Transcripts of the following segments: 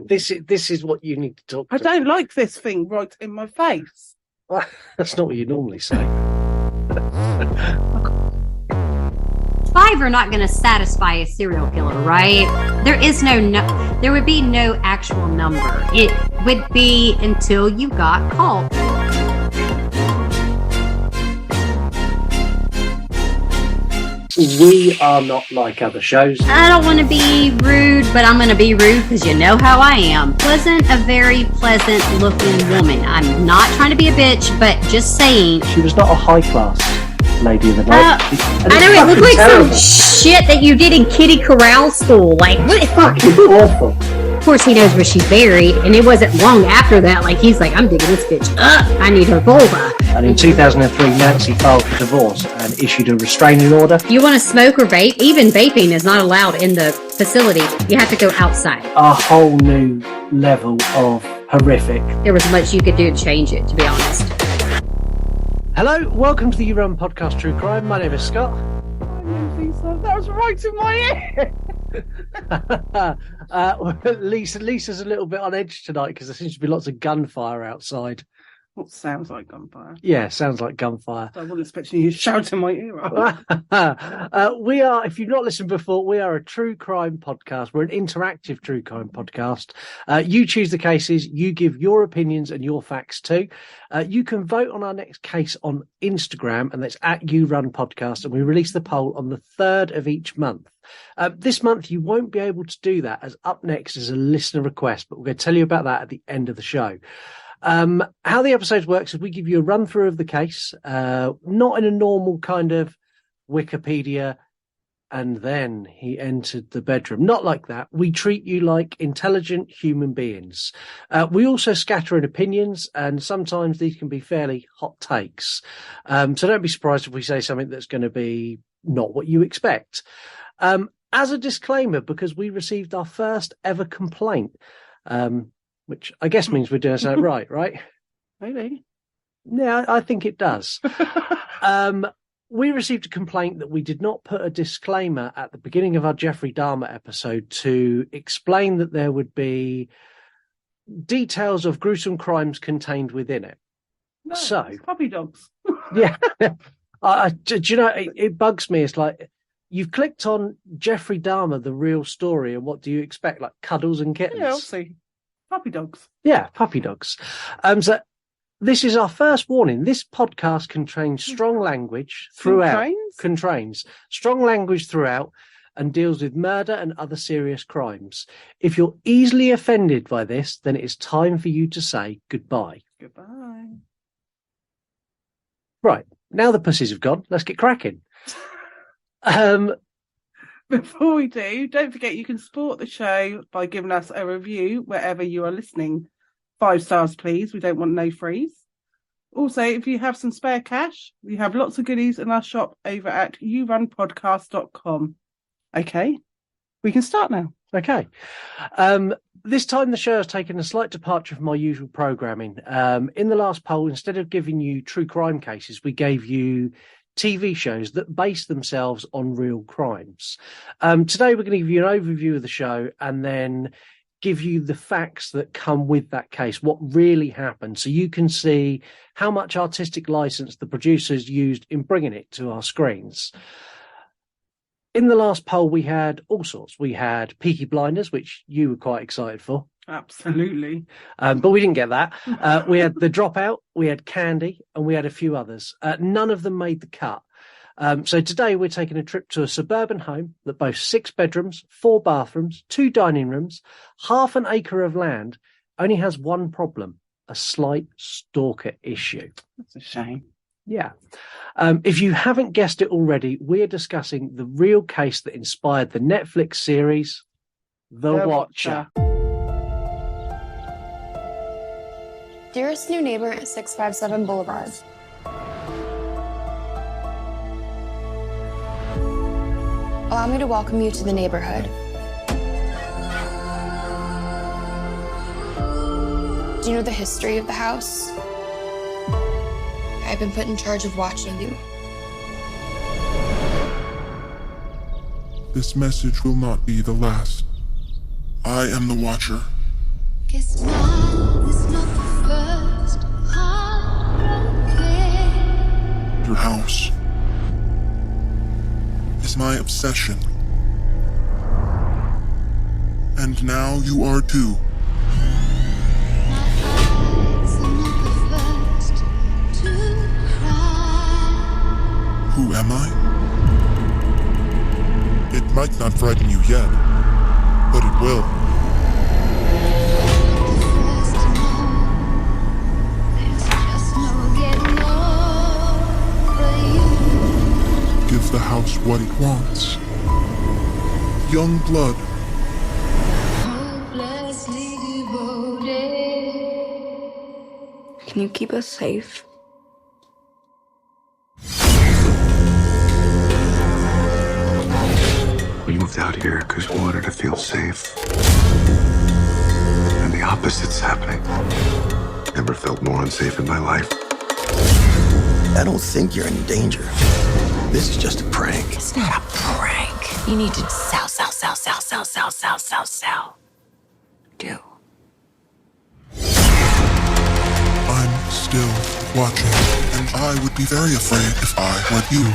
This is what you need to talk to. I don't like this thing right in my face. That's not what you normally say. 5 are not going to satisfy a serial killer, right? There would be no actual number. It would be until you got caught. We are not like other shows. I don't want to be rude, but I'm going to be rude because you know how I am. Wasn't a very pleasant looking woman. I'm not trying to be a bitch, but just saying. She was not a high class lady of the night. I know, it looked like some shit that you did in Kitty Corral school. Like, what? Fucking awful. Of course, he knows where she's buried, and it wasn't long after that. Like, he's like, I'm digging this bitch up. I need her vulva. And in 2003, Nancy filed for divorce and issued a restraining order. You want to smoke or vape? Even vaping is not allowed in the facility. You have to go outside. A whole new level of horrific. There was much you could do to change it, to be honest. Hello, welcome to the You Run Podcast True Crime. My name is Scott. That was right in my ear. Lisa's a little bit on edge tonight because there seems to be lots of gunfire outside. What sounds like gunfire? Yeah, sounds like gunfire. I wasn't expecting you to shout in my ear. We are, if you've not listened before, we are a true crime podcast. We're an interactive true crime podcast. You choose the cases, you give your opinions and your facts too. You can vote on our next case on Instagram, and that's at You Run Podcast, and we release the poll on the 3rd of each month. This month you won't be able to do that, as up next is a listener request, but we're going to tell you about that at the end of the show. How the episodes works is we give you a run through of the case, not in a normal kind of Wikipedia, and then he entered the bedroom. Not like that. We treat you like intelligent human beings. We also scatter in opinions, and sometimes these can be fairly hot takes. So don't be surprised if we say something that's going to be not what you expect. As a disclaimer, because we received our first ever complaint, which I guess means we're doing something right? Maybe. Yeah, I think it does. We received a complaint that we did not put a disclaimer at the beginning of our Jeffrey Dahmer episode to explain that there would be details of gruesome crimes contained within it. No, so, it's puppy dogs. Yeah. Do you know, it bugs me. It's like, you've clicked on Jeffrey Dahmer, the real story, and what do you expect? Like cuddles and kittens? Yeah, I'll see. Puppy dogs. Yeah, puppy dogs. So this is our first warning. This podcast contains strong language throughout. Contains strong language throughout and deals with murder and other serious crimes. If you're easily offended by this, then it is time for you to say goodbye. Goodbye. Right. Now the pussies have gone. Let's get cracking. Before we do, don't forget you can support the show by giving us a review wherever you are listening. 5 stars, please. We don't want no frees. Also, if you have some spare cash, we have lots of goodies in our shop over at yourunpodcast.com. Okay, we can start now. Okay. This time the show has taken a slight departure from my usual programming. In the last poll, instead of giving you true crime cases, we gave you TV shows that base themselves on real crimes. Today we're going to give you an overview of the show and then give you the facts that come with that case, what really happened, so you can see how much artistic license the producers used in bringing it to our screens. In the last poll we had all sorts. We had Peaky Blinders, which you were quite excited for. Absolutely. But we didn't get that. We had The Dropout, we had Candy, and we had a few others. None of them made the cut. So today we're taking a trip to a suburban home that boasts 6 bedrooms, 4 bathrooms, 2 dining rooms, half an acre of land, only has one problem, a slight stalker issue. That's a shame. Yeah. If you haven't guessed it already, we're discussing the real case that inspired the Netflix series, The Watcher. Dearest new neighbor at 657 Boulevard. Allow me to welcome you to the neighborhood. Do you know the history of the house? I've been put in charge of watching you. This message will not be the last. I am the Watcher. Guess mine is not the first heartbroken. Your house is my obsession. And now you are too. My eyes are not the first to cry. Who am I? It might not frighten you yet, but it will. The first to know there's just no getting over you. Give the house what it wants. Young blood. Hopelessly devoted. Can you keep us safe? We moved out here because we wanted to feel safe. And the opposite's happening. Never felt more unsafe in my life. I don't think you're in danger. This is just a prank. It's not a prank. You need to sell. Do. I'm still watching, and I would be very afraid if I were you.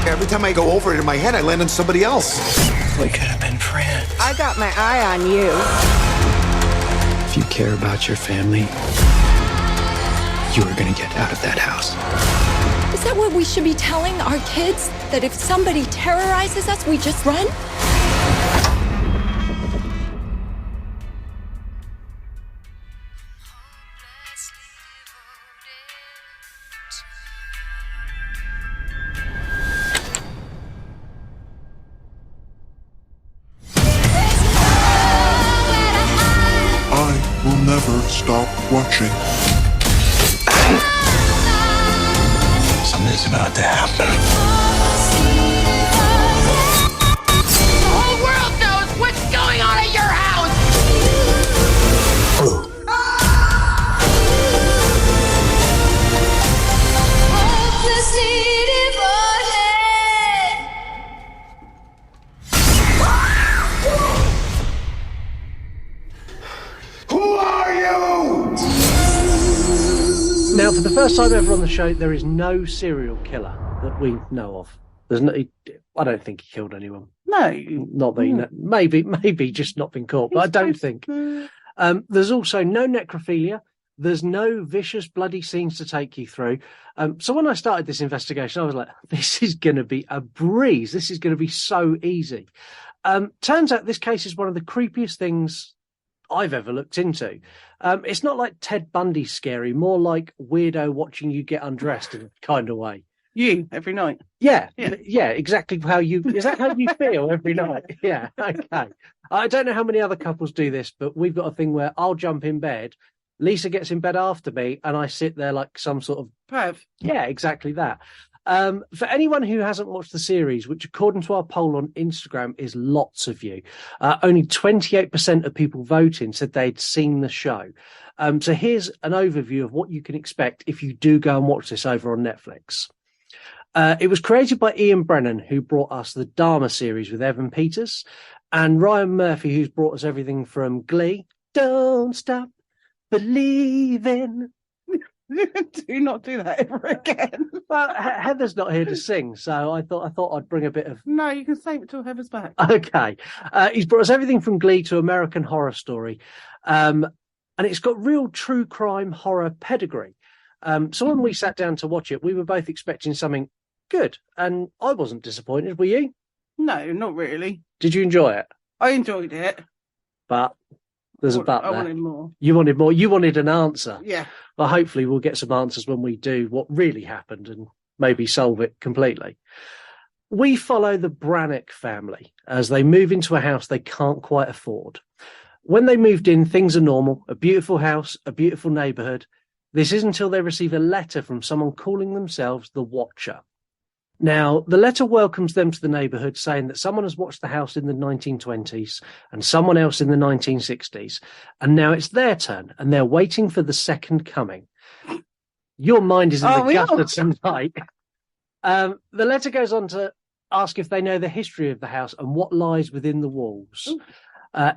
Every time I go over it in my head, I land on somebody else. We could have been friends. I got my eye on you. If you care about your family, you are going to get out of that house. Is that what we should be telling our kids? That if somebody terrorizes us, we just run? I will never stop watching. Something's about to happen. The whole world knows what's going on at your house! Hopelessly devoted. Who are you? Now, for the first time ever on the show, there is no serial killer that we know of. There's no. I don't think he killed anyone. No. Not that he know. Maybe just not been caught, but I don't think. There's also no necrophilia. There's no vicious, bloody scenes to take you through. So when I started this investigation, I was like, this is going to be a breeze. This is going to be so easy. Turns out this case is one of the creepiest things I've ever looked into. It's not like Ted Bundy scary, more like weirdo watching you get undressed in a kind of way. You every night. Yeah, exactly how you. Is that how you feel every night? Yeah, okay. I don't know how many other couples do this, but we've got a thing where I'll jump in bed, Lisa gets in bed after me, and I sit there like some sort of Perv. Yeah, exactly that. For anyone who hasn't watched the series, which according to our poll on Instagram is lots of you, only 28% of people voting said they'd seen the show. So here's an overview of what you can expect if you do go and watch this over on Netflix. It was created by Ian Brennan, who brought us the Dharma series with Evan Peters, and Ryan Murphy, who's brought us everything from Glee, Don't Stop Believing. Do not do that ever again. Well, Heather's not here to sing, so I thought I'd bring a bit of. No, you can save it till Heather's back. Okay, he's brought us everything from Glee to American Horror Story, and it's got real true crime horror pedigree. So when we sat down to watch it, we were both expecting something good, and I wasn't disappointed. Were you? No, not really. Did you enjoy it? I enjoyed it. But there's a but I there. wanted more. You wanted more. You wanted an answer. Yeah. Well, hopefully we'll get some answers when we do what really happened and maybe solve it completely. We follow the Brannock family as they move into a house they can't quite afford. When they moved in, things are normal. A beautiful house, a beautiful neighbourhood. This is until they receive a letter from someone calling themselves the Watcher. Now, the letter welcomes them to the neighbourhood, saying that someone has watched the house in the 1920s and someone else in the 1960s, and now it's their turn, and they're waiting for the second coming. Your mind is in the gutter tonight. The letter goes on to ask if they know the history of the house and what lies within the walls.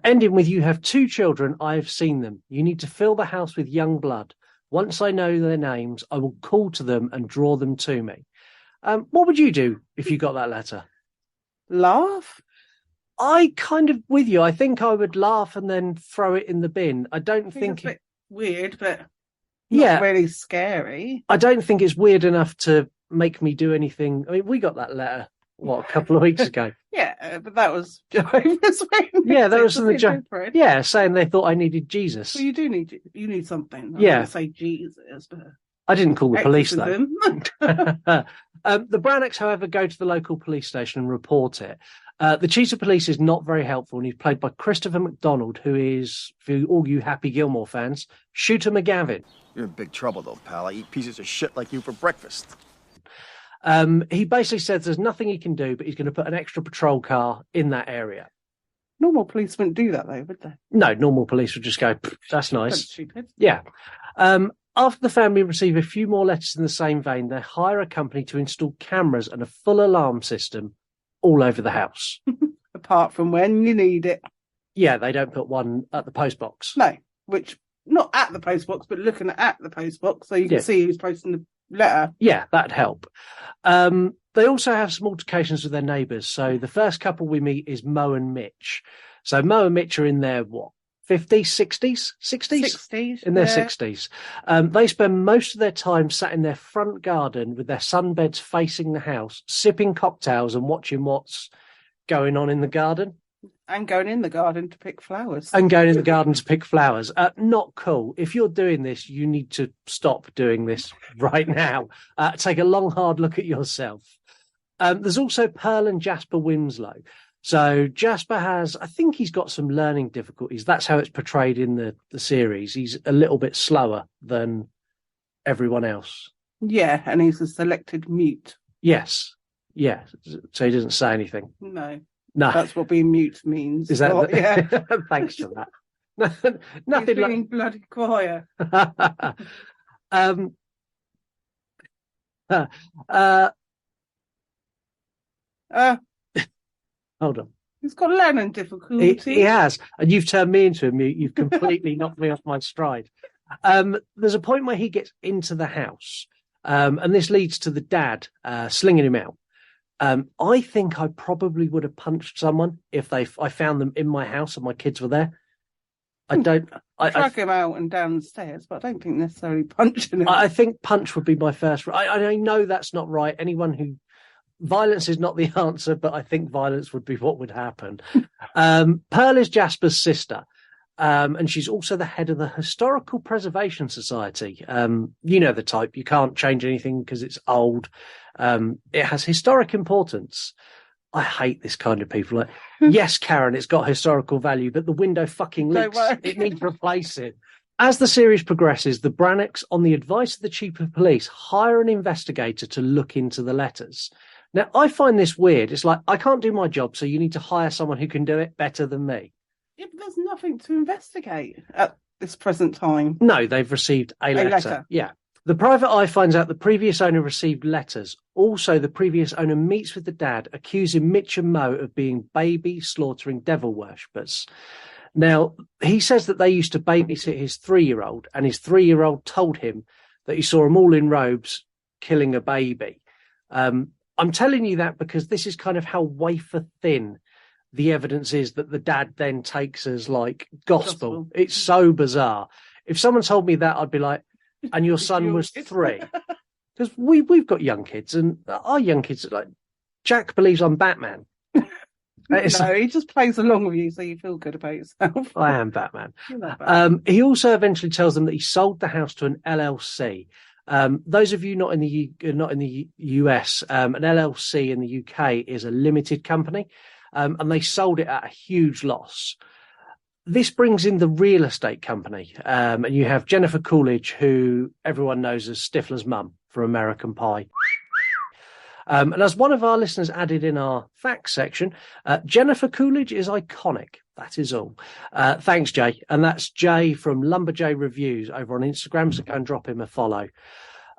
Ending with, you have 2 children. I have seen them. You need to fill the house with young blood. Once I know their names, I will call to them and draw them to me. What would you do if you got that letter? Laugh? I kind of with you. I think I would laugh and then throw it in the bin. I don't I think it's a bit weird, but yeah, not really scary. I don't think it's weird enough to make me do anything. I mean, we got that letter, a couple of weeks ago? Yeah, but that was Jehovah's Witness. Yeah, that was from the different. Yeah, saying they thought I needed Jesus. Well, you need something. I Yeah. wouldn't say Jesus, but I didn't call the police, though. exorcism. The Brannocks, however, go to the local police station and report it. The chief of police is not very helpful, and he's played by Christopher McDonald, who is, for all you Happy Gilmore fans, Shooter McGavin. You're in big trouble, though, pal. I eat pieces of shit like you for breakfast. He basically says there's nothing he can do, but he's going to put an extra patrol car in that area. Normal police wouldn't do that, though, would they? No, normal police would just go, that's nice. That's stupid. Yeah. After the family receive a few more letters in the same vein, they hire a company to install cameras and a full alarm system all over the house. Apart from when you need it. Yeah, they don't put one at the postbox. No, which, not at the postbox, but looking at the postbox so you can Yeah. see who's posting the letter. Yeah, that'd help. They also have some altercations with their neighbours. So the first couple we meet is Mo and Mitch. So Mo and Mitch are in their, 50s, 60s? 60s. In their yeah. 60s. They spend most of their time sat in their front garden with their sunbeds facing the house, sipping cocktails and watching what's going on in the garden. And going in the garden to pick flowers. And going in the garden to pick flowers. Not cool. If you're doing this, you need to stop doing this right now. Take a long, hard look at yourself. There's also Pearl and Jasper Winslow. So Jasper I think he's got some learning difficulties. That's how it's portrayed in the series. He's a little bit slower than everyone else. Yeah, and he's a selected mute. Yes. Yeah. So he doesn't say anything. No. No. That's what being mute means. Is that? Oh, yeah. Thanks for that. Nothing He's being bloody quiet. Hold on. He's got learning difficulties. He has, and you've turned me into a mute. You've completely knocked me off my stride. There's a point where he gets into the house, and this leads to the dad slinging him out. I think I probably would have punched someone if I found them in my house and my kids were there. Drag him out and downstairs, but I don't think necessarily punching him. I think punch would be my first. I know that's not right. Violence is not the answer, but I think violence would be what would happen. Pearl is Jasper's sister, and she's also the head of the Historical Preservation Society. You know the type. You can't change anything because it's old. It has historic importance. I hate this kind of people. Like, yes, Karen, it's got historical value, but the window fucking leaks. It needs replacing. As the series progresses, the Brannocks, on the advice of the chief of police, hire an investigator to look into the letters. Now, I find this weird. It's like, I can't do my job, so you need to hire someone who can do it better than me. Yeah, but there's nothing to investigate at this present time. No, they've received a letter. Yeah. The private eye finds out the previous owner received letters. Also, the previous owner meets with the dad, accusing Mitch and Mo of being baby slaughtering devil worshippers. Now, he says that they used to babysit his 3-year-old, and his 3-year-old told him that he saw them all in robes killing a baby. I'm telling you that because this is kind of how wafer thin the evidence is that the dad then takes as like gospel. It's so bizarre. If someone told me that, I'd be like, and your son was 3. Because we've got young kids, and our young kids are like, Jack believes I'm Batman. No, he just plays along with you so you feel good about yourself. I am Batman. He also eventually tells them that he sold the house to an LLC. Those of you not in the US, an LLC in the UK is a limited company, and they sold it at a huge loss. This brings in the real estate company, and you have Jennifer Coolidge, who everyone knows as Stifler's mum from American Pie. And as one of our listeners added in our facts section, Jennifer Coolidge is iconic. That is all. Thanks, Jay. And that's Jay from Lumberjay Reviews over on Instagram, so go and drop him a follow.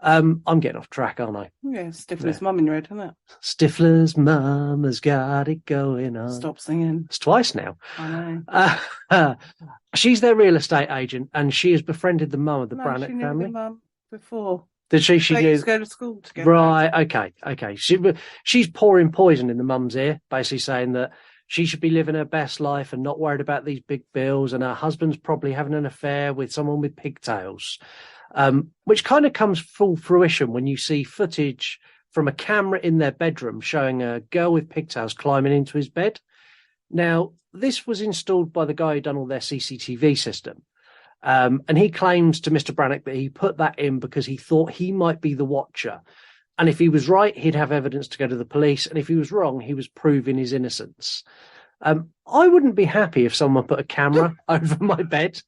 I'm getting off track, aren't I? Yeah, Stifler's mum in red, isn't it? Stifler's mum has got it going on. Stop singing. It's twice now. I know. She's their real estate agent, and she has befriended the mum of the Brannock she knew family. the mum before. Did she? She They knew. used to go to school together. Right. Okay. She's pouring poison in the mum's ear, basically saying that she should be living her best life and not worried about these big bills, and her husband's probably having an affair with someone with pigtails, which kind of comes full fruition when you see footage from a camera in their bedroom showing a girl with pigtails climbing into his bed. Now, this was installed by the guy who done all their CCTV system. And he claims to Mr. Brannock that he put that in because he thought he might be the watcher. And if he was right, he'd have evidence to go to the police. And if he was wrong, he was proving his innocence. I wouldn't be happy if someone put a camera over my bed.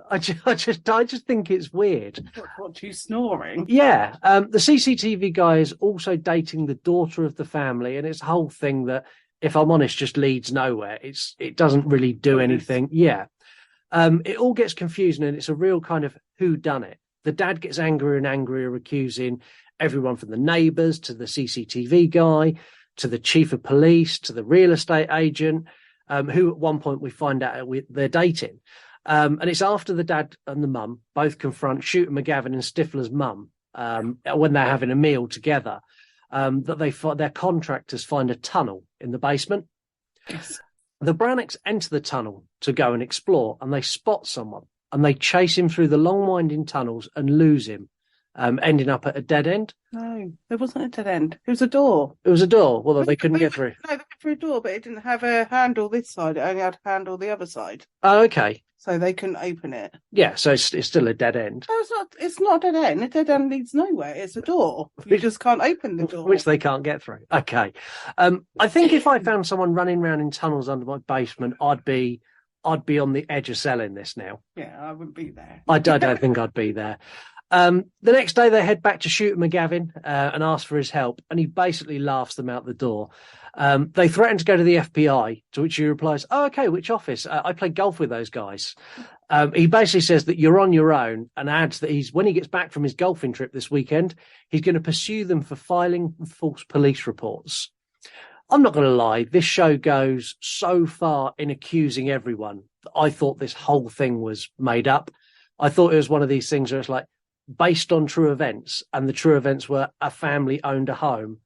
I just think it's weird. What, you snoring? Yeah. The CCTV guy is also dating the daughter of the family. And it's a whole thing that, if I'm honest, just leads nowhere. It doesn't really do anything. Yeah. It all gets confusing, and it's a real kind of whodunit. The dad gets angrier and angrier, accusing everyone from the neighbours to the CCTV guy to the chief of police to the real estate agent, who at one point we find out they're dating. And it's after the dad and the mum both confront Shooter McGavin and Stifler's mum when they're having a meal together, that their contractors find a tunnel in the basement. Yes. The Brannocks enter the tunnel to go and explore, and they spot someone, and they chase him through the long winding tunnels and lose him, ending up at a dead end. No, there wasn't a dead end. It was a door. It was a door, well, they couldn't get through. No, they went through a door, but it didn't have a handle this side. It only had a handle the other side. Oh, okay. So they couldn't open it. Yeah, so it's still a dead end. No, it's not a dead end. A dead end leads nowhere. It's a door. You just can't open the door. Which they can't get through. Okay. I think if I found someone running around in tunnels under my basement, I'd be on the edge of selling this now. Yeah, I wouldn't be there. I don't think I'd be there. The next day they head back to Shooter McGavin and ask for his help, and he basically laughs them out the door. They threaten to go to the FBI, to which he replies, "Oh, okay, which office? I play golf with those guys." He basically says that you're on your own, and adds that when he gets back from his golfing trip this weekend, he's going to pursue them for filing false police reports. I'm not going to lie, this show goes so far in accusing everyone that I thought this whole thing was made up. I thought it was one of these things where it's like based on true events, and the true events were a family owned a home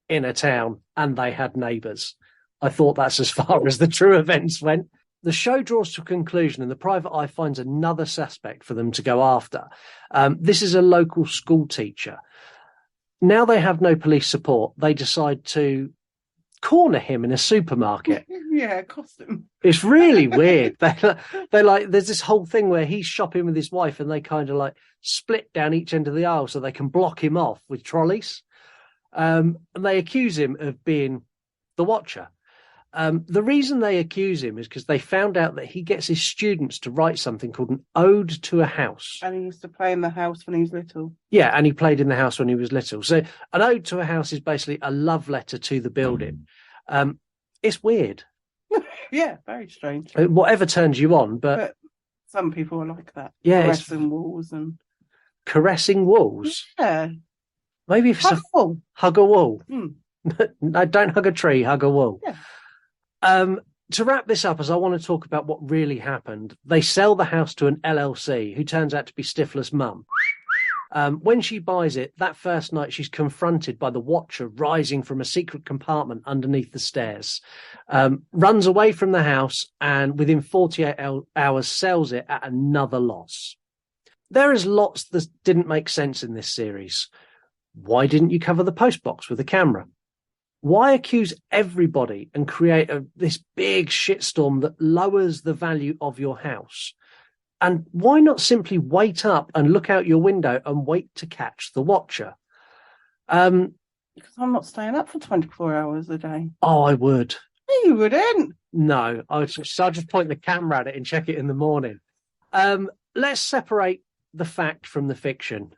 in a town and they had neighbours. I thought that's as far as the true events went. The show draws to a conclusion, and the private eye finds another suspect for them to go after. This is a local school teacher. Now they have no police support. They decide to corner him in a supermarket. Yeah, cost him. It's really weird. They like, there's this whole thing where he's shopping with his wife, and they kind of like split down each end of the aisle so they can block him off with trolleys. And they accuse him of being the watcher. The reason they accuse him is because they found out that he gets his students to write something called an ode to a house. And he used to play in the house when he was little. Yeah, and he played in the house when he was little. So an ode to a house is basically a love letter to the building. It's weird. Yeah, very strange. Whatever turns you on, but some people are like that. Yeah, caressing walls and caressing walls. Yeah, maybe if it's hug a wall. No, don't hug a tree. Hug a wall. Yeah. To wrap this up, as I want to talk about what really happened, they sell the house to an LLC who turns out to be Stifler's mum. When she buys it, that first night she's confronted by the watcher rising from a secret compartment underneath the stairs, runs away from the house, and within 48 hours sells it at another loss. There is lots that didn't make sense in this series. Why didn't you cover the postbox with a camera? Why accuse everybody and create this big shitstorm that lowers the value of your house? And why not simply wait up and look out your window and wait to catch the watcher? Because I'm not staying up for 24 hours a day. Oh, I would. No, you wouldn't. No, I'll just point the camera at it and check it in the morning. Let's separate the fact from the fiction.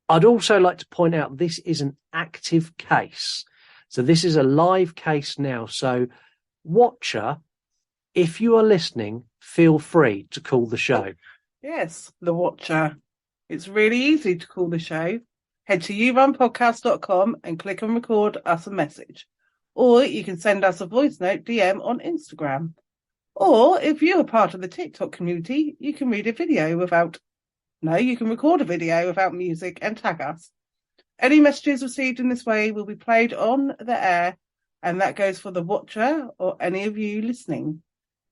I'd also like to point out this is an active case. So this is a live case now. So watcher, if you are listening, feel free to call the show. Yes, the watcher It's really easy to call the show. Head to yourunpodcast.com and click on record us a message. Or you can send us a voice note DM on Instagram. Or if you're part of the TikTok community, you can record a video without music and tag us. Any messages received in this way will be played on the air, and that goes for the watcher or any of you listening.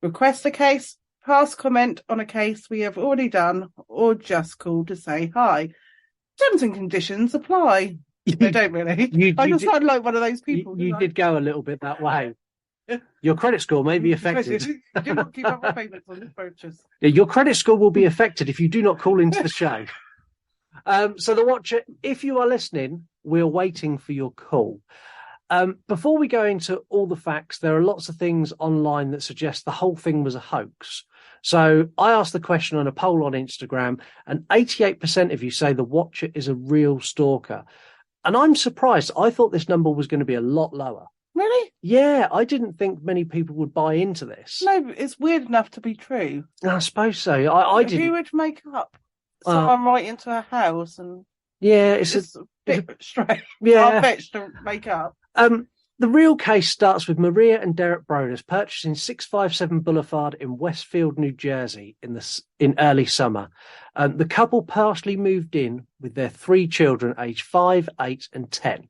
Request a case, pass comment on a case we have already done, or just call to say hi. Terms and conditions apply. They don't really. I just sound like one of those people. You did go a little bit that way. Your credit score may be affected. Do not keep up with payments on this purchase. Your credit score will be affected if you do not call into the show. So the watcher, if you are listening, we're waiting for your call. Before we go into all the facts, there are lots of things online that suggest the whole thing was a hoax. So I asked the question on a poll on Instagram, and 88% of you say the watcher is a real stalker. And I'm surprised. I thought this number was going to be a lot lower. Really? Yeah, I didn't think many people would buy into this. No, it's weird enough to be true. I suppose so. I didn't. Who would make up someone right into a house and... Yeah, it's a bit strange. Yeah. Far-fetched to make up. The real case starts with Maria and Derek Broders purchasing 657 Boulevard in Westfield, New Jersey in early summer. The couple partially moved in with their 3 children aged 5, 8 and 10.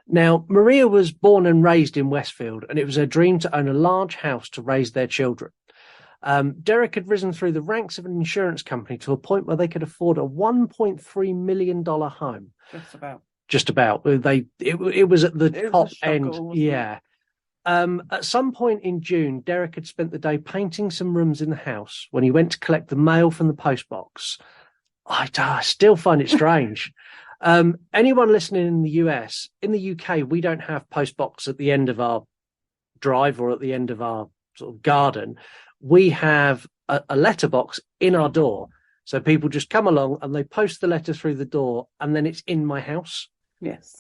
Now, Maria was born and raised in Westfield, and it was her dream to own a large house to raise their children. Derek had risen through the ranks of an insurance company to a point where they could afford a $1.3 million home. Just about. It was at the top end. Yeah. At some point in June, Derek had spent the day painting some rooms in the house when he went to collect the mail from the postbox. I still find it strange. Anyone listening in the US, in the UK, we don't have postbox at the end of our drive or at the end of our sort of garden. We have a letterbox in our door. So people just come along and they post the letter through the door, and then it's in my house. Yes.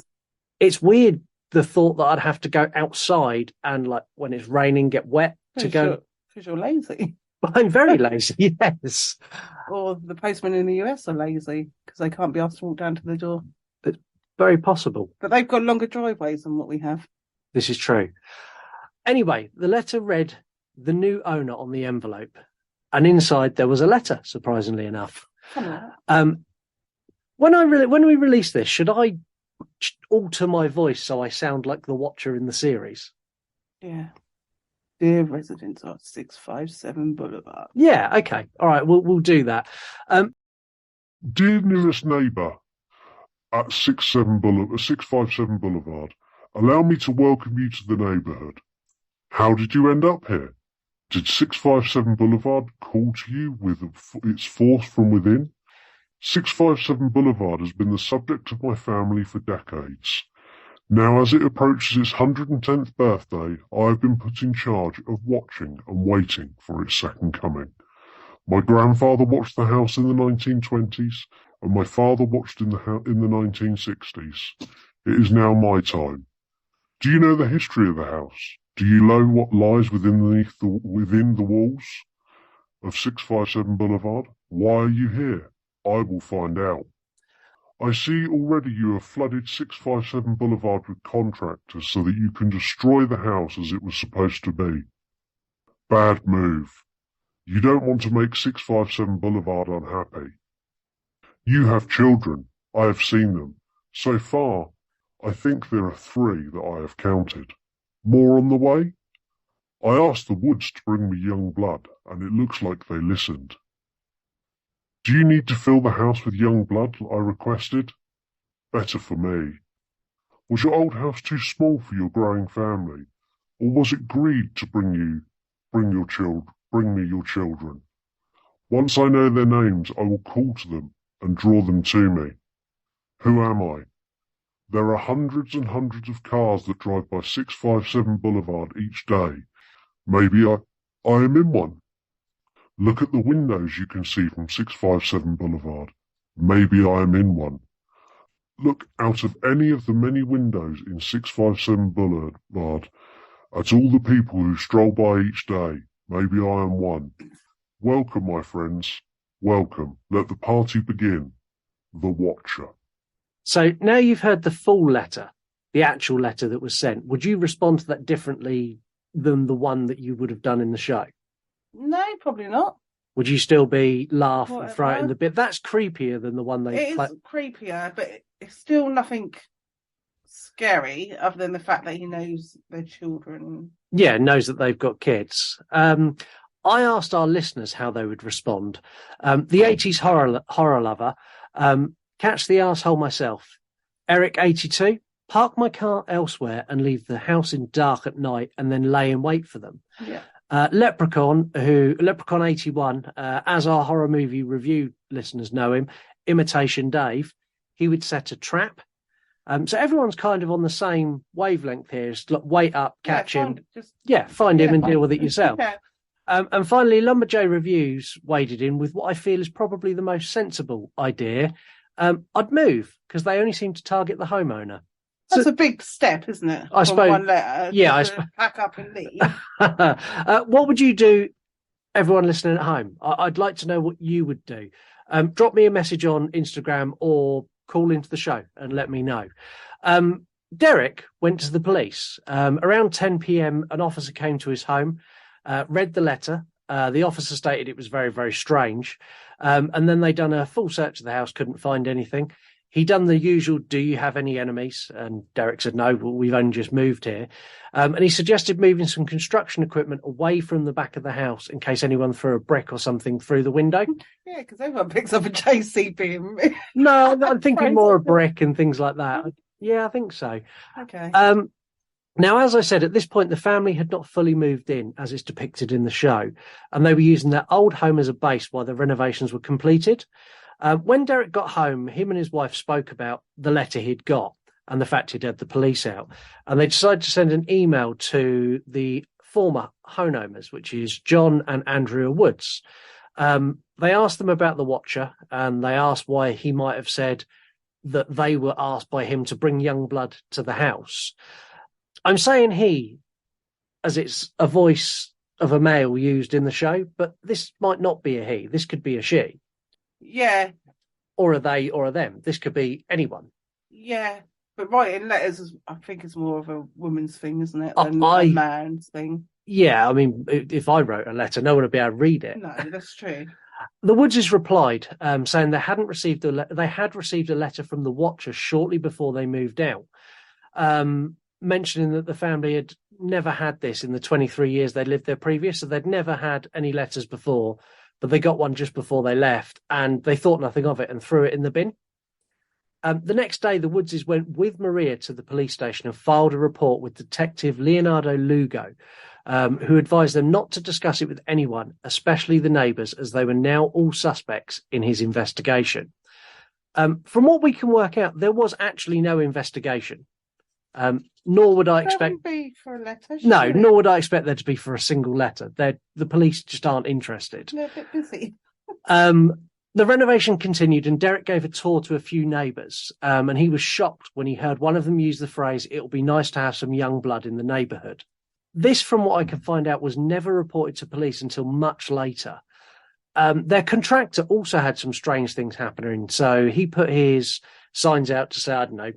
It's weird, the thought that I'd have to go outside and, like, when it's raining, get wet to go. Because you're lazy. I'm very lazy, yes. Or the postmen in the US are lazy because they can't be asked to walk down to the door. It's very possible. But they've got longer driveways than what we have. This is true. Anyway, the letter read, "The new owner" on the envelope. And inside there was a letter, surprisingly enough. When we release this, should I alter my voice so I sound like the watcher in the series? Yeah. Dear residents of 657 Boulevard. Yeah, okay. All right, we'll do that. Dear nearest neighbour at 657 Boulevard, allow me to welcome you to the neighbourhood. How did you end up here? Did 657 Boulevard call to you with its force from within? 657 Boulevard has been the subject of my family for decades. Now, as it approaches its 110th birthday, I have been put in charge of watching and waiting for its second coming. My grandfather watched the house in the 1920s, and my father watched in the 1960s. It is now my time. Do you know the history of the house? Do you know what lies within the walls of 657 Boulevard? Why are you here? I will find out. I see already you have flooded 657 Boulevard with contractors so that you can destroy the house as it was supposed to be. Bad move. You don't want to make 657 Boulevard unhappy. You have children. I have seen them. So far, I think there are 3 that I have counted. More on the way? I asked the woods to bring me young blood, and it looks like they listened. Do you need to fill the house with young blood, I requested? Better for me. Was your old house too small for your growing family, or was it greed to bring me your children? Once I know their names, I will call to them and draw them to me. Who am I? There are hundreds and hundreds of cars that drive by 657 Boulevard each day. Maybe I am in one. Look at the windows you can see from 657 Boulevard. Maybe I am in one. Look out of any of the many windows in 657 Boulevard at all the people who stroll by each day. Maybe I am one. Welcome, my friends. Welcome. Let the party begin. The Watcher. So now you've heard the full letter, the actual letter that was sent. Would you respond to that differently than the one that you would have done in the show? No, probably not. Would you still be laugh and Whatever. throw it in the bit? That's creepier than the one they It is creepier, but it's still nothing scary other than the fact that he knows their children. Yeah, knows that they've got kids. I asked our listeners how they would respond. The 80s horror lover, catch the arsehole myself. Eric 82, park my car elsewhere and leave the house in dark at night and then lay in wait for them. Yeah. Leprechaun 81, as our horror movie review listeners know him, Imitation Dave, he would set a trap. So everyone's kind of on the same wavelength here. It's like, wait up, catch him. Find him and deal with it yourself. Yeah. And finally, Lumberjay Reviews waded in with what I feel is probably the most sensible idea. I'd move, because they only seem to target the homeowner. That's a big step, isn't it? I suppose. One letter. Yeah, pack up and leave. What would you do, everyone listening at home? I'd like to know what you would do. Drop me a message on Instagram or call into the show and let me know. Derek went to the police. Around 10 p.m, an officer came to his home, read the letter. The officer stated it was very, very strange. And then they done a full search of the house, couldn't find anything. He done the usual, do you have any enemies? And Derek said, no, we've only just moved here. And he suggested moving some construction equipment away from the back of the house in case anyone threw a brick or something through the window. Yeah, because everyone picks up a JCB. No, I'm thinking more a brick and things like that. Yeah, I think so. Okay. Now, as I said, at this point, the family had not fully moved in, as it's depicted in the show, and they were using their old home as a base while the renovations were completed. When Derek got home, him and his wife spoke about the letter he'd got and the fact he'd had the police out, and they decided to send an email to the former homeowners, which is John and Andrea Woods. They asked them about the Watcher, and they asked why he might have said that they were asked by him to bring young blood to the house. I'm saying he, as it's a voice of a male used in the show, but this might not be a he. This could be a she. Yeah. Or a they or a them. This could be anyone. Yeah. But writing letters, I think, is more of a woman's thing, isn't it? Than a man's thing. Yeah, I mean, if I wrote a letter, no one would be able to read it. No, that's true. The Woodses replied, saying they had received a letter from the Watcher shortly before they moved out, mentioning that the family had never had this in the 23 years they lived there previous, so they'd never had any letters before, but they got one just before they left, and they thought nothing of it and threw it in the bin. The next day, the Woodses went with Maria to the police station and filed a report with Detective Leonardo Lugo, who advised them not to discuss it with anyone, especially the neighbours, as they were now all suspects in his investigation. From what we can work out, there was actually no investigation. Nor would I expect be for a letter. No, nor would I expect there to be for a single letter. The police just aren't interested. They're a bit busy. The renovation continued, and Derek gave a tour to a few neighbours, and he was shocked when he heard one of them use the phrase, "It'll be nice to have some young blood in the neighbourhood." This, from what I could find out, was never reported to police until much later. Their contractor also had some strange things happening, so he put his signs out to say, I don't know,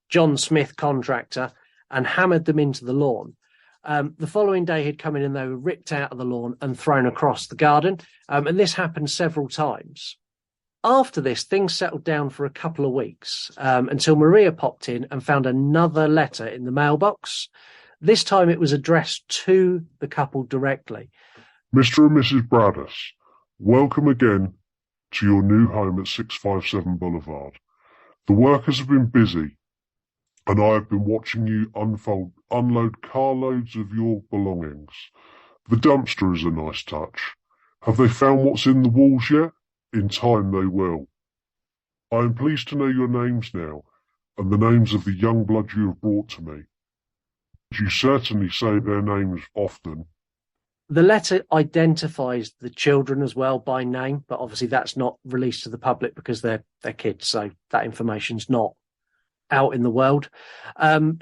John Smith contractor, and hammered them into the lawn. The following day he'd come in and they were ripped out of the lawn and thrown across the garden. And this happened several times. After this, things settled down for a couple of weeks until Maria popped in and found another letter in the mailbox. This time it was addressed to the couple directly. Mr. and Mrs. Braddis, welcome again to your new home at 657 Boulevard. The workers have been busy, and I have been watching you unload carloads of your belongings. The dumpster is a nice touch. Have they found what's in the walls yet? In time they will. I am pleased to know your names now, and the names of the young blood you have brought to me. You certainly say their names often. The letter identifies the children as well by name, but obviously that's not released to the public because they're kids, so that information's not out in the world.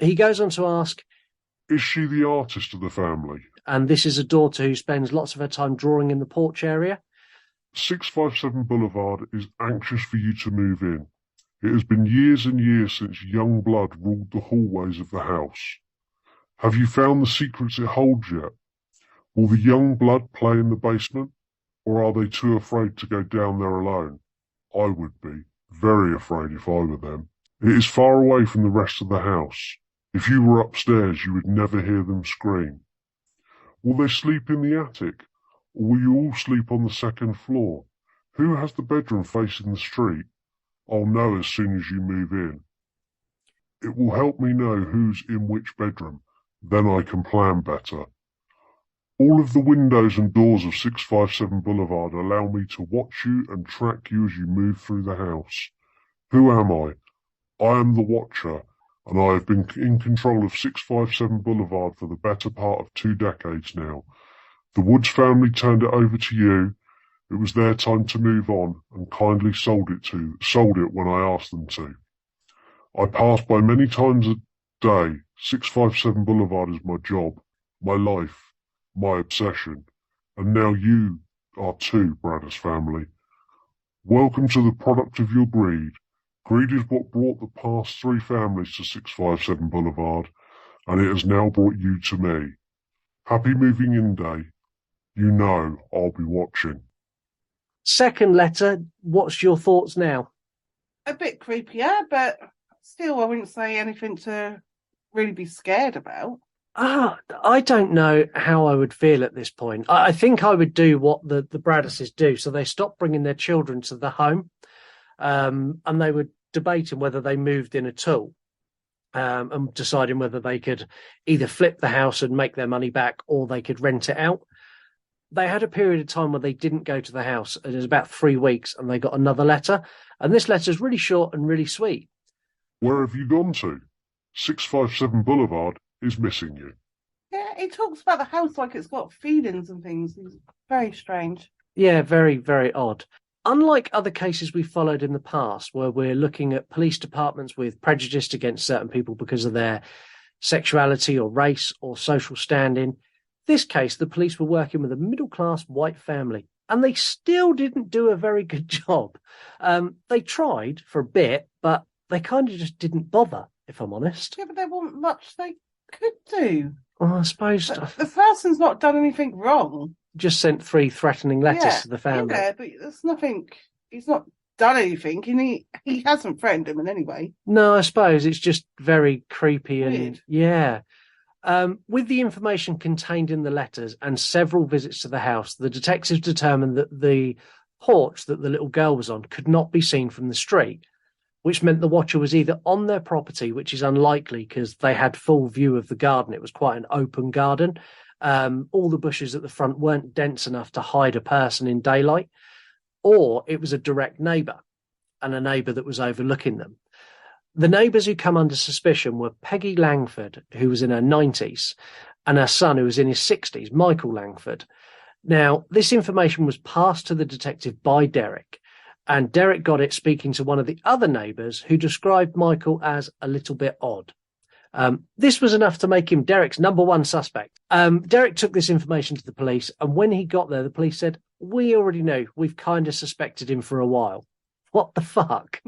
He goes on to ask, is she the artist of the family? And this is a daughter who spends lots of her time drawing in the porch area. 657 Boulevard is anxious for you to move in. It has been years and years since young blood ruled the hallways of the house. Have you found the secrets it holds yet? Will the young blood play in the basement, or are they too afraid to go down there alone? I would be very afraid if I were them. It is far away from the rest of the house. If you were upstairs, you would never hear them scream. Will they sleep in the attic, or will you all sleep on the second floor? Who has the bedroom facing the street? I'll know as soon as you move in. It will help me know who's in which bedroom. Then I can plan better. All of the windows and doors of 657 Boulevard allow me to watch you and track you as you move through the house. Who am I? I am the Watcher, and I have been in control of 657 Boulevard for the better part of 2 decades now. The Woods family turned it over to you. It was their time to move on, and kindly sold it when I asked them to. I pass by many times a day. 657 Boulevard is my job, my life, my obsession, and now you are too, Bradders family. Welcome to the product of your greed. Greed is what brought the past 3 families to 657 Boulevard, and it has now brought you to me. Happy moving in day. You know I'll be watching. Second letter, what's your thoughts now? A bit creepier, but still I wouldn't say anything to really be scared about. I don't know how I would feel at this point. I think I would do what the Braddises do. So they stopped bringing their children to the home, and they were debating whether they moved in at all, and deciding whether they could either flip the house and make their money back or they could rent it out. They had a period of time where they didn't go to the house. It was about 3 weeks, and they got another letter. And this letter is really short and really sweet. Where have you gone to? 657 Boulevard is missing you. Yeah, he talks about the house like it's got feelings and things. It's very strange. Yeah, very, very odd. Unlike other cases we followed in the past, where we're looking at police departments with prejudice against certain people because of their sexuality or race or social standing, this case, the police were working with a middle-class white family, and they still didn't do a very good job. They tried for a bit, but they kind of just didn't bother, if I'm honest. Yeah, but there wasn't much they could do. Well, I suppose the person's not done anything wrong. Just sent 3 threatening letters to the family. Yeah, but there's nothing. He's not done anything, and he hasn't threatened him in any way. No, I suppose it's just very creepy and weird. Yeah. With the information contained in the letters and several visits to the house, the detectives determined that the porch that the little girl was on could not be seen from the street, which meant the Watcher was either on their property, which is unlikely because they had full view of the garden. It was quite an open garden. All the bushes at the front weren't dense enough to hide a person in daylight, or it was a direct neighbour and a neighbour that was overlooking them. The neighbours who come under suspicion were Peggy Langford, who was in her 90s, and her son, who was in his 60s, Michael Langford. Now, this information was passed to the detective by Derek, and Derek got it speaking to one of the other neighbours who described Michael as a little bit odd. This was enough to make him Derek's number 1 suspect. Derek took this information to the police, and when he got there, the police said, "We already know. We've kind of suspected him for a while." What the fuck?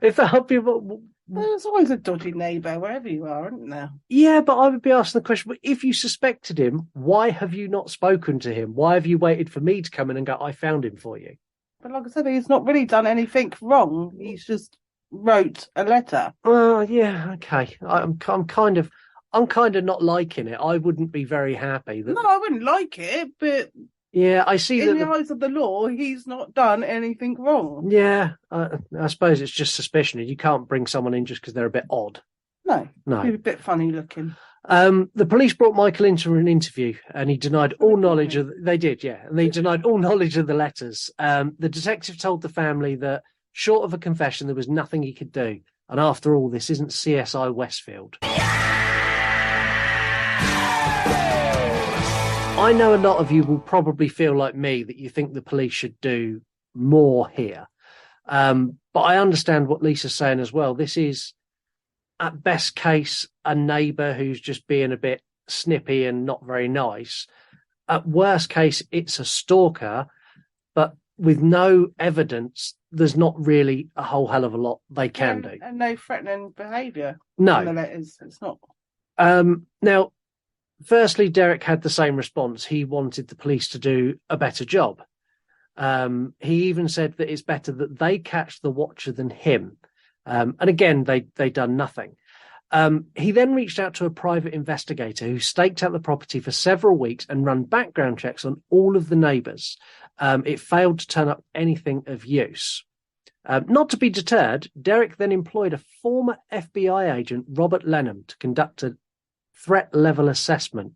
If there are people... There's always a dodgy neighbour wherever you are, isn't there? Yeah, but I would be asking the question, if you suspected him, why have you not spoken to him? Why have you waited for me to come in and go, I found him for you? But like I said, he's not really done anything wrong. He's just wrote a letter. Oh, yeah, okay. I'm kind of not liking it. I wouldn't be very happy. No, I wouldn't like it, but... Yeah, I see that. In the eyes of the law, he's not done anything wrong. Yeah, I suppose it's just suspicion. You can't bring someone in just because they're a bit odd. No. No. He's a bit funny looking. The police brought Michael into an interview, and he denied all knowledge of... They did, yeah. And they denied all knowledge of the letters. The detective told the family that, short of a confession, there was nothing he could do. And after all, this isn't CSI Westfield. I know a lot of you will probably feel like me that you think the police should do more here. But I understand what Lisa's saying as well. This is, at best case, a neighbour who's just being a bit snippy and not very nice. At worst case, it's a stalker. But with no evidence, there's not really a whole hell of a lot they can do. And no threatening behaviour No. in the letters. It's not. Now, firstly, Derek had the same response. He wanted the police to do a better job. He even said that it's better that they catch the watcher than him. And again, they done nothing. He then reached out to a private investigator who staked out the property for several weeks and ran background checks on all of the neighbours. It failed to turn up anything of use. Not to be deterred, Derek then employed a former FBI agent, Robert Lenham, to conduct a threat level assessment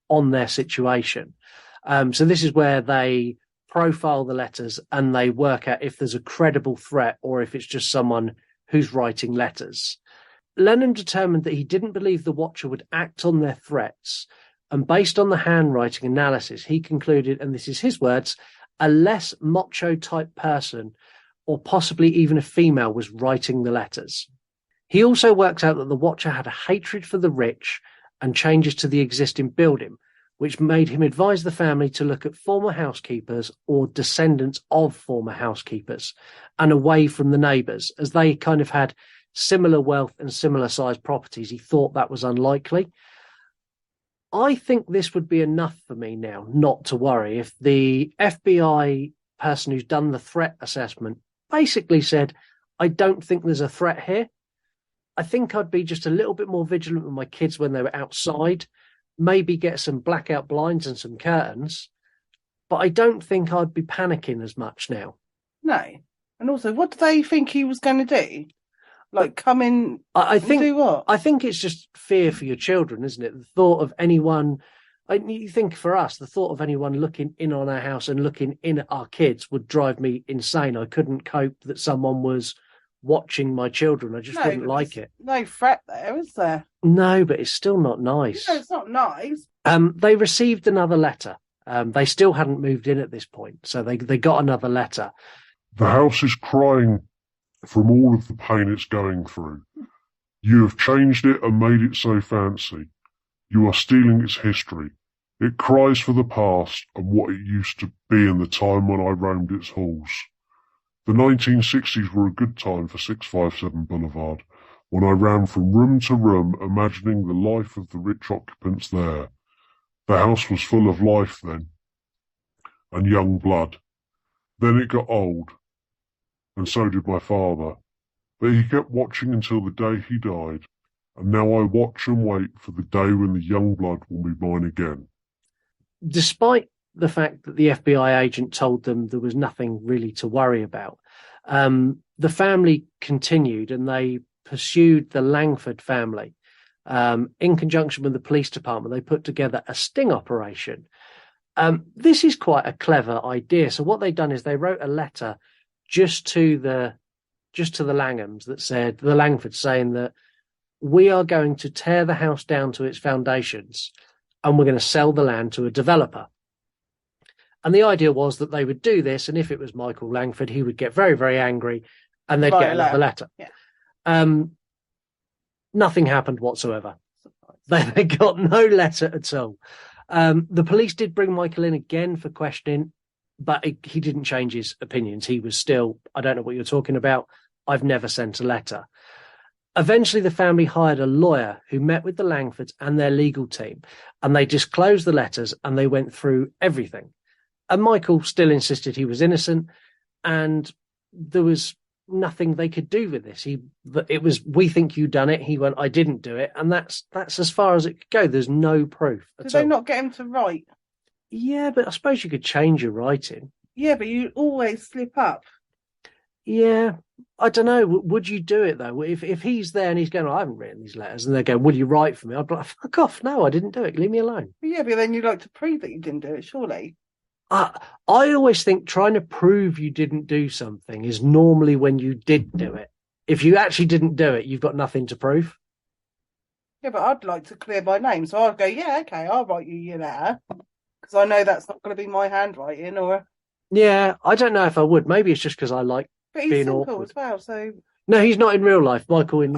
on their situation. So this is where they profile the letters and they work out if there's a credible threat or if it's just someone who's writing letters. Lenham determined that he didn't believe the watcher would act on their threats, and based on the handwriting analysis, he concluded, and this is his words, a less macho-type person, or possibly even a female, was writing the letters. He also worked out that the watcher had a hatred for the rich and changes to the existing building, which made him advise the family to look at former housekeepers or descendants of former housekeepers and away from the neighbours, as they kind of had similar wealth and similar sized properties. He thought that was unlikely. I think this would be enough for me now not to worry if the FBI person who's done the threat assessment basically said, I don't think there's a threat here. I think I'd be just a little bit more vigilant with my kids when they were outside, maybe get some blackout blinds and some curtains, but I don't think I'd be panicking as much now. No. And also, what do they think he was going to do? Like come in I think, do what? I think it's just fear for your children, isn't it? The thought of anyone, you think for us, the thought of anyone looking in on our house and looking in at our kids would drive me insane. I couldn't cope that someone was watching my children. I just wouldn't like it. No threat there, is there? No, but it's still not nice. No, it's not nice. They received another letter. They still hadn't moved in at this point, so they got another letter. The house is crying from all of the pain it's going through. You have changed it and made it so fancy. You are stealing its history. It cries for the past and what it used to be in the time when I roamed its halls. The 1960s were a good time for 657 Boulevard, when I ran from room to room imagining the life of the rich occupants there. The house was full of life then, and young blood. Then it got old, and so did my father. But he kept watching until the day he died, and now I watch and wait for the day when the young blood will be mine again. Despite the fact that the FBI agent told them there was nothing really to worry about, the family continued and they pursued the Langford family. In conjunction with the police department, they put together a sting operation. This is quite a clever idea. So what they've done is they wrote a letter just to the Langhams that said, the Langfords, saying that we are going to tear the house down to its foundations and we're going to sell the land to a developer. And the idea was that they would do this, and if it was Michael Langford, he would get very, very angry and they'd get another letter. Yeah. Nothing happened whatsoever. They got no letter at all. The police did bring Michael in again for questioning, but he didn't change his opinions. He was still, I don't know what you're talking about. I've never sent a letter. Eventually, the family hired a lawyer who met with the Langfords and their legal team, and they disclosed the letters and they went through everything. And Michael still insisted he was innocent, and there was nothing they could do with this. It was, we think you done it. He went, I didn't do it, and that's as far as it could go. There's no proof. Did they not get him to write? Yeah, but I suppose you could change your writing. Yeah, but you always slip up. Yeah, I don't know. Would you do it though? If he's there and he's going, I haven't written these letters, and they're going, will you write for me? I'd be like, fuck off. No, I didn't do it. Leave me alone. Yeah, but then you'd like to prove that you didn't do it, surely. I always think trying to prove you didn't do something is normally when you did do it. If you actually didn't do it, you've got nothing to prove. Yeah, but I'd like to clear my name, so I'd go, yeah, okay, I'll write you your letter, because I know that's not going to be my handwriting, or... Yeah, I don't know if I would. Maybe it's just because I like but he's being simple awkward as well, so... No, he's not in real life. Michael in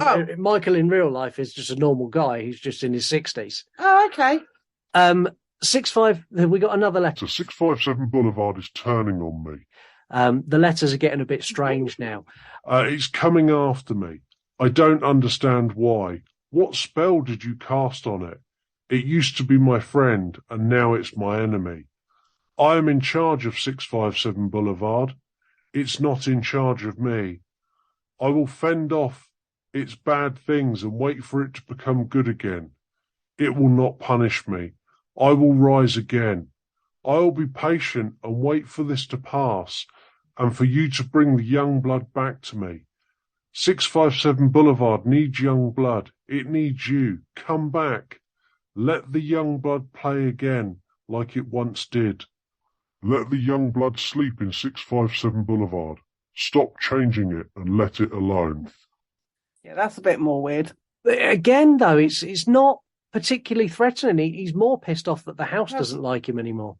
real life is just a normal guy. He's just in his 60s. Oh, okay. 6-5, we got another letter. So 657 Boulevard is turning on me. The letters are getting a bit strange now. It's coming after me. I don't understand why. What spell did you cast on it? It used to be my friend, and now it's my enemy. I am in charge of 657 Boulevard. It's not in charge of me. I will fend off its bad things and wait for it to become good again. It will not punish me. I will rise again. I will be patient and wait for this to pass, and for you to bring the young blood back to me. 657 Boulevard needs young blood. It needs you. Come back. Let the young blood play again, like it once did. Let the young blood sleep in 657 Boulevard. Stop changing it and let it alone. Yeah, that's a bit more weird. Again, though, it's not particularly threatening. He's more pissed off that the house doesn't like him anymore.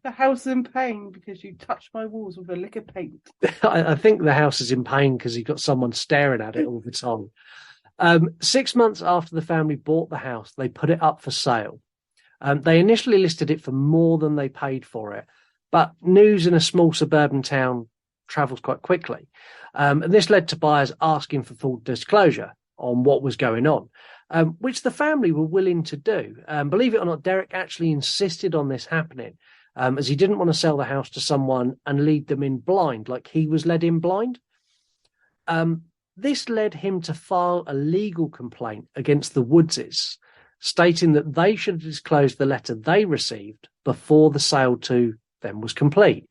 The house is in pain because you touched my walls with a lick of paint. I think the house is in pain because he got someone staring at it all the time. 6 months after the family bought the house, they put it up for sale. They initially listed it for more than they paid for it, but news in a small suburban town travels quite quickly. And this led to buyers asking for full disclosure on what was going on, which the family were willing to do. Believe it or not, Derek actually insisted on this happening, as he didn't want to sell the house to someone and lead them in blind like he was led in blind. This led him to file a legal complaint against the Woodses, stating that they should have disclosed the letter they received before the sale to them was complete.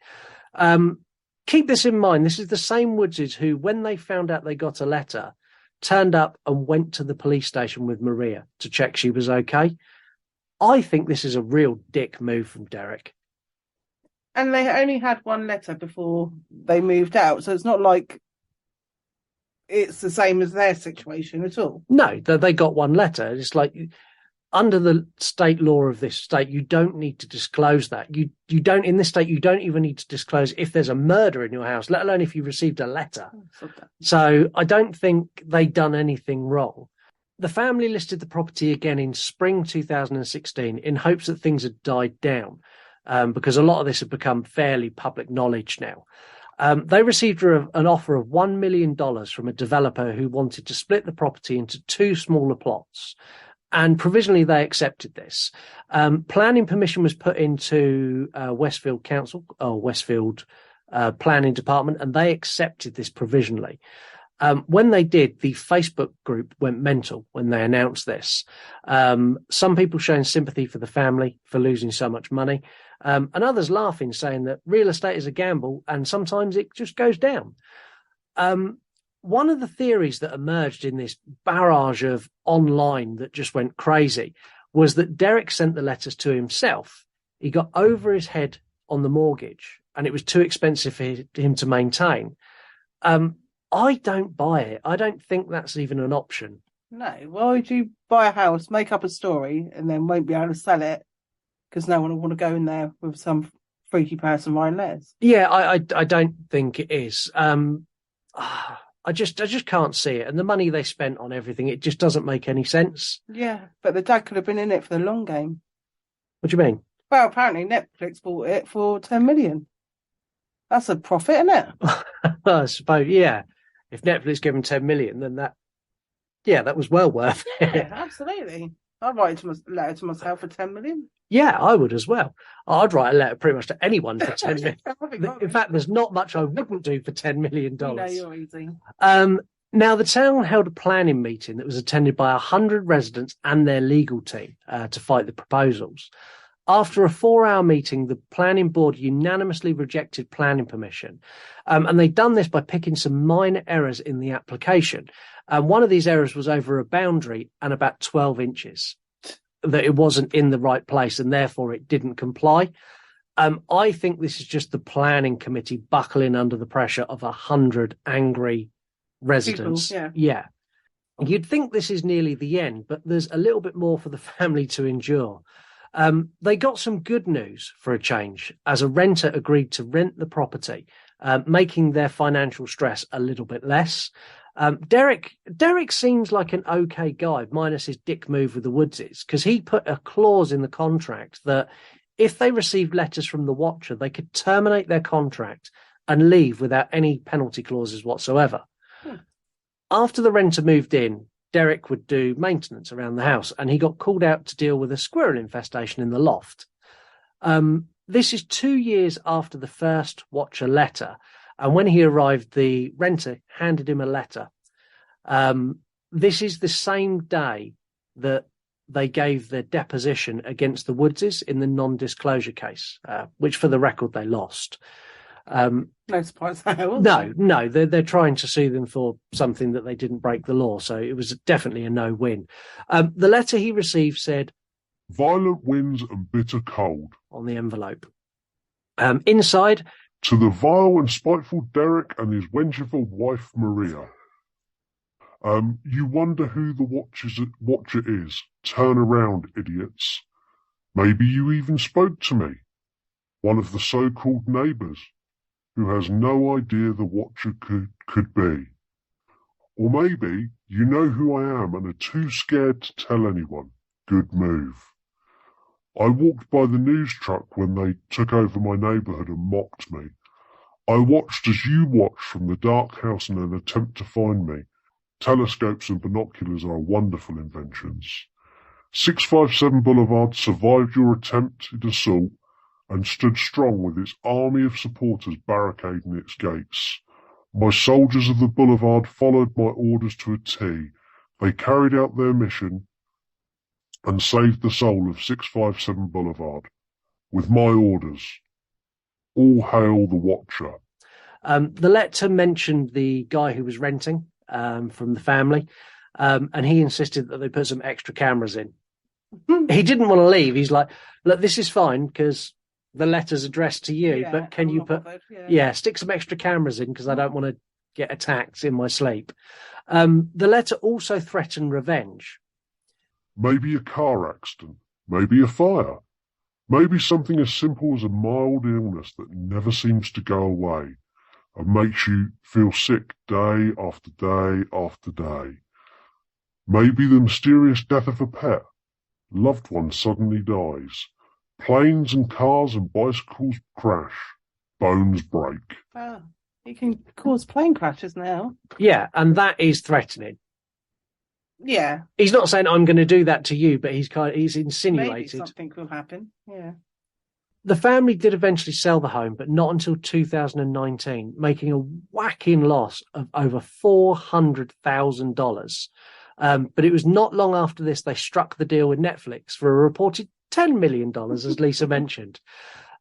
Keep this in mind. This is the same Woodses who, when they found out they got a letter, turned up and went to the police station with Maria to check she was okay. I think this is a real dick move from Derek. And they only had one letter before they moved out, so it's not like it's the same as their situation at all. No, they got one letter. It's like, under the state law of this state, you don't need to disclose that. You don't, in this state, you don't even need to disclose if there's a murder in your house, let alone if you received a letter. So I don't think they'd done anything wrong. The family listed the property again in spring 2016 in hopes that things had died down, because a lot of this had become fairly public knowledge now. They received an offer of $1 million from a developer who wanted to split the property into two smaller plots. And provisionally, they accepted this. Planning permission was put into Westfield Council, or Westfield Planning Department, and they accepted this provisionally. When they did, the Facebook group went mental when they announced this. Some people showing sympathy for the family for losing so much money, and others laughing, saying that real estate is a gamble and sometimes it just goes down. One of the theories that emerged in this barrage of online that just went crazy was that Derek sent the letters to himself. He got over his head on the mortgage and it was too expensive for him to maintain. I don't buy it. I don't think that's even an option. No, why would you buy a house, make up a story, and then won't be able to sell it because no one will want to go in there with some freaky person writing letters? Yeah, I don't think it is. I just can't see it. And the money they spent on everything, it just doesn't make any sense. Yeah, but the dad could have been in it for the long game. What do you mean? Well, apparently Netflix bought it for 10 million. That's a profit, isn't it? I suppose, yeah. If Netflix gave them 10 million, then that was well worth it. Yeah, absolutely. I'd write a letter to myself for 10 million. Yeah, I would as well. I'd write a letter pretty much to anyone for 10 million. In fact, there's not much I wouldn't do for $10 million. You know you're easy. Now, the town held a planning meeting that was attended by 100 residents and their legal team to fight the proposals. After a 4-hour meeting, the planning board unanimously rejected planning permission. And they'd done this by picking some minor errors in the application. One of these errors was over a boundary and about 12 inches, that it wasn't in the right place and therefore it didn't comply. I think this is just the planning committee buckling under the pressure of 100 angry residents. People, yeah. You'd think this is nearly the end, but there's a little bit more for the family to endure. They got some good news for a change, as a renter agreed to rent the property, making their financial stress a little bit less. Derek seems like an okay guy, minus his dick move with the Woodses, because he put a clause in the contract that if they received letters from the Watcher, they could terminate their contract and leave without any penalty clauses whatsoever. After the renter moved in, Derek would do maintenance around the house, and he got called out to deal with a squirrel infestation in the loft. This is 2 years after the first Watcher letter, and when he arrived, the renter handed him a letter. This is the same day that they gave their deposition against the Woodses in the non-disclosure case, which, for the record, they lost. No surprise there, was No, they're trying to sue them for something that they didn't break the law, so it was definitely a no-win. The letter he received said, "Violent winds and bitter cold," on the envelope. Inside, "To the vile and spiteful Derek and his vengeful wife Maria. You wonder who the Watcher is. Turn around, idiots. Maybe you even spoke to me, one of the so-called neighbours, who has no idea the Watcher could be. Or maybe you know who I am and are too scared to tell anyone. Good move. I walked by the news truck when they took over my neighbourhood and mocked me. I watched as you watched from the dark house in an attempt to find me. Telescopes and binoculars are wonderful inventions. 657 Boulevard survived your attempted assault and stood strong with its army of supporters barricading its gates. My soldiers of the boulevard followed my orders to a T. They carried out their mission and saved the soul of 657 Boulevard. With my orders. All hail the Watcher." The letter mentioned the guy who was renting from the family, and he insisted that they put some extra cameras in. He didn't want to leave. He's like, "Look, this is fine because the letter's addressed to you, but can you put, stick some extra cameras in because I don't want to get attacked in my sleep." The letter also threatened revenge. "Maybe a car accident, maybe a fire, maybe something as simple as a mild illness that never seems to go away and makes you feel sick day after day after day. Maybe the mysterious death of a pet, loved one suddenly dies, planes and cars and bicycles crash, bones break." It can cause plane crashes now. Yeah, and that is threatening. Yeah. He's not saying I'm going to do that to you, but he's Maybe insinuated something will happen. Yeah. The family did eventually sell the home, but not until 2019, making a whacking loss of over $400,000. But it was not long after this they struck the deal with Netflix for a reported $10 million, as Lisa mentioned.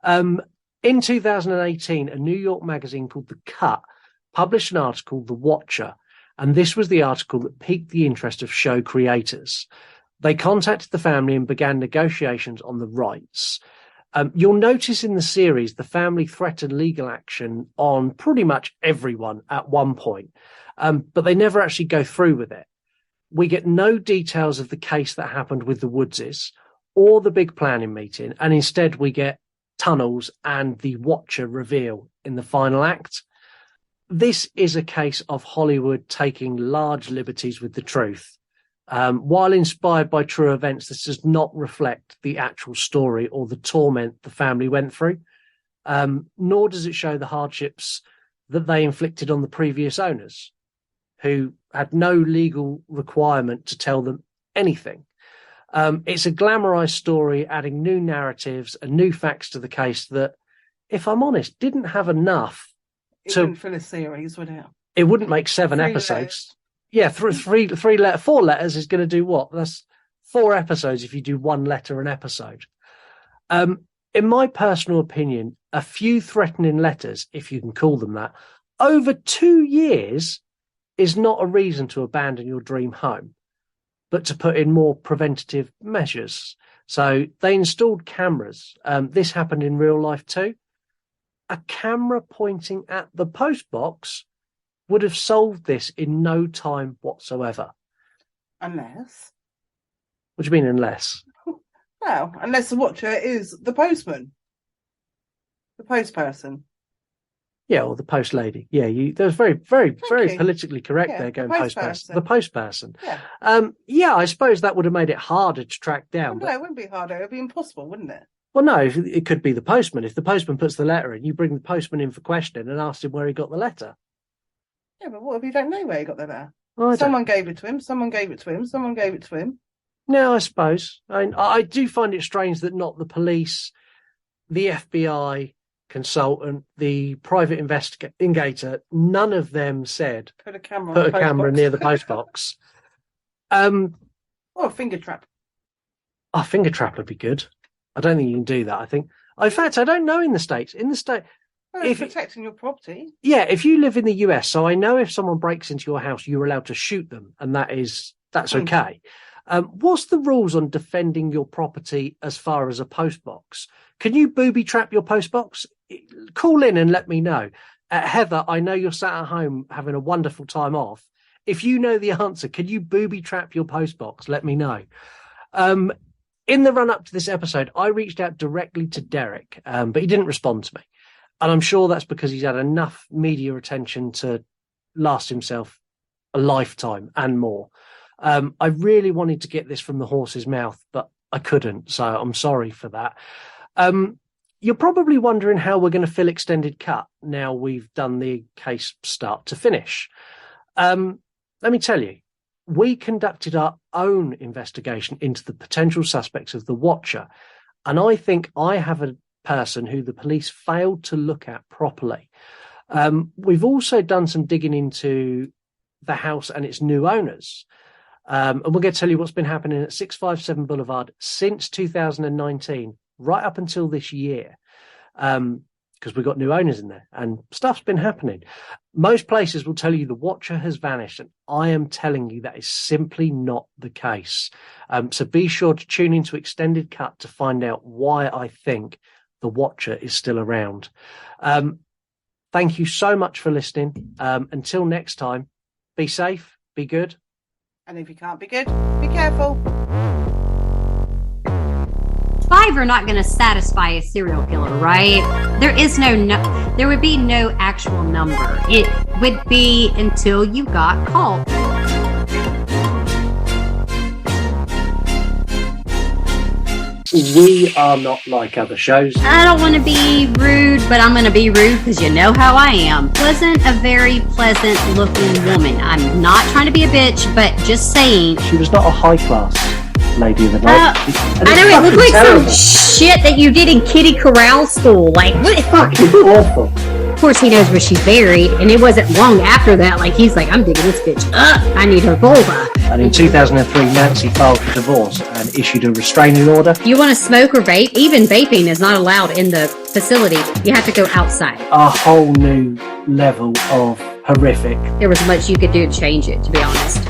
In 2018, a New York magazine called The Cut published an article, The Watcher, and this was the article that piqued the interest of show creators. They contacted the family and began negotiations on the rights. You'll notice in the series, the family threatened legal action on pretty much everyone at one point, but they never actually go through with it. We get no details of the case that happened with the Woodses or the big planning meeting, and instead we get tunnels and the Watcher reveal in the final act. This is a case of Hollywood taking large liberties with the truth. While inspired by true events, this does not reflect the actual story or the torment the family went through, nor does it show the hardships that they inflicted on the previous owners, who had no legal requirement to tell them anything. It's a glamorized story, adding new narratives and new facts to the case that, if I'm honest, didn't have enough to Even for the series, would it? It wouldn't make 7 episodes. Yeah, 4 letters is going to do what? That's 4 episodes if you do 1 letter an episode. In my personal opinion, a few threatening letters, if you can call them that, over 2 years is not a reason to abandon your dream home, but to put in more preventative measures. So they installed cameras. This happened in real life too. A camera pointing at the post box would have solved this in no time whatsoever. Unless? What do you mean, unless? Well, unless the Watcher is the postman. The post person. Yeah, or the post lady. Yeah, that was very politically correct there, going post person. The post person. Yeah. Yeah, I suppose that would have made it harder to track down. Well, no, it wouldn't be harder. It would be impossible, wouldn't it? Well, no, it could be the postman. If the postman puts the letter in, you bring the postman in for questioning and ask him where he got the letter. Yeah, but what if you don't know where he got the letter? Well, Someone gave it to him, someone gave it to him, someone gave it to him. No, I suppose. I do find it strange that not the police, the FBI consultant, the private investigator, none of them said Put a camera near the postbox. Or a finger trap. A finger trap would be good. I don't think you can do that. I think, in fact, I don't know in the States. Well, it's protecting your property. Yeah, if you live in the US, so I know if someone breaks into your house, you're allowed to shoot them, and that's okay. What's the rules on defending your property as far as a postbox? Can you booby trap your postbox? Call in and let me know. Heather, I know you're sat at home having a wonderful time off. If you know the answer, can you booby trap your postbox? Let me know. In the run up to this episode, I reached out directly to Derek, but he didn't respond to me. And I'm sure that's because he's had enough media attention to last himself a lifetime and more. I really wanted to get this from the horse's mouth, but I couldn't. So I'm sorry for that. You're probably wondering how we're going to fill extended cut now we've done the case start to finish. Let me tell you, we conducted our own investigation into the potential suspects of the Watcher, and I think I have a person who the police failed to look at properly. We've also done some digging into the house and its new owners, and we're going to tell you what's been happening at 657 Boulevard since 2019, right up until this year, because we've got new owners in there and stuff's been happening. Most places will tell you the Watcher has vanished, and I am telling you that is simply not the case. So be sure to tune into Extended Cut to find out why I think the Watcher is still around. Thank you so much for listening. Until next time, be safe, be good. And if you can't be good, be careful. 5 are not going to satisfy a serial killer, right? There would be no actual number. It would be until you got caught. We are not like other shows. I don't want to be rude, but I'm going to be rude because you know how I am. Wasn't a very pleasant looking woman. I'm not trying to be a bitch, but just saying. She was not a high class lady of the night. I know, it looked like some shit that you did in Kitty Corral school. Like, what? Fucking awful. Of course, he knows where she's buried, and it wasn't long after that. Like, he's like, I'm digging this bitch up. I need her vulva. And in 2003, Nancy filed for divorce and issued a restraining order. You want to smoke or vape? Even vaping is not allowed in the facility. You have to go outside. A whole new level of horrific. There was much you could do to change it, to be honest.